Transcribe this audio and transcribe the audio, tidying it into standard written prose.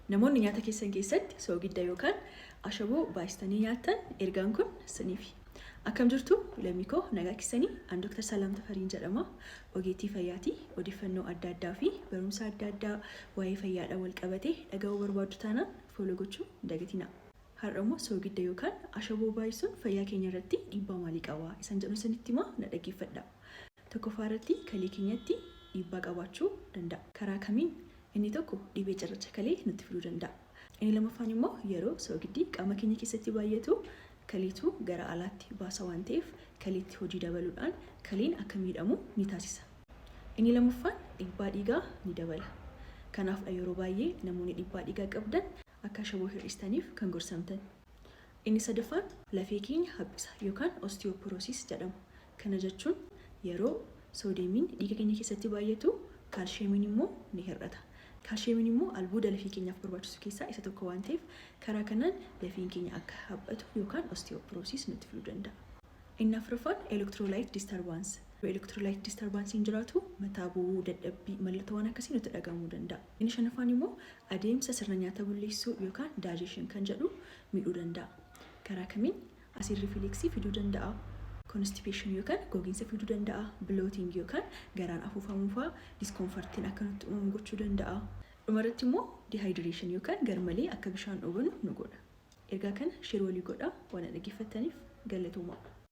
Namoonni nyaata keessan keessatti soogidda yookaan ashaboo baay'istanii nyaatan ergaan kun siniifi. Akkam jirtu lammiikoo nagaa keessanii aan Dr. Salaam Tafariin jedhama. Ogeettii fayyaati. Odeeffannoo adda addaa fi barumsa adda addaa waa'ee fayyaadhaan wal qabatee dhaga'uu barbaaddu taanaan follow gochuu hin dagatinaa. Har'a immoo soogidda yookaan ashaboo baay'isuun fayyaa keenya irratti dhiibbaa maalii qaba? Isaan jedhu sanitti himaa na dhaggeeffadhaa. Tokkoffaa irratti kalee keenyatti dhiibbaa qabaachuu danda'a. Karaa kamiin? Inni tokko dhibee cirracha kalee nutti fiduu danda'a. Inni lammaffaan immoo yeroo soogiddi qaama keenya keessatti baay'atu kaleetu gara alaatti baasa waan ta'eef kaleetti hojii dabaluudhaan kaleen akka miidhamu ni taasisa. Inni lammaffaan dhiibbaa dhiigaa ni dabala. Kanaafidha yeroo baay'ee namoonni dhiibbaa dhiigaa qabdan akka ashaboo hir'istaniif kan gorsamtan. Inni sadaffaan lafee keenya haphisa yookaan osteoporosis jedhama. Kana jechuun yeroo soodeemiin dhiiga keenya keessatti baay'atu kaalsheemiin immoo ni hir'ata. Kaalsheemiin immoo albuuda lafee keenyaaf barbaachisu keessaa isa tokko waan ta'eef karaa kanaan lafeen keenya akka haphatu yookaan osteoporosis nutti fiduu danda'a. Inni afuraffaan electrolyte disturbance. Electrolyte disturbance hin jiraatu mataa bu'uu, dadhabbii, mallattoowwan akkasii nutti dhaga'amuu danda'a. Inni shanaffaan immoo adeemsa sirna nyaata bulleessuu yookaan digestion kan jedhu miidhuu danda'a. Karaa kamiin asiid rifileksii fiduu danda'a. Constipation yookaan gogiinsa fiduu danda'a. Bloating yookaan garaan afuufamuu fa'aa discomfortiin akka nutti uumamu gochuu danda'a. Dhumarratti immoo dehydration yookaan garmalee akka bishaan dhugannu nu godha. Ergaa kana share walii godhaa waan dhaggeeffattaniif galatoomaa.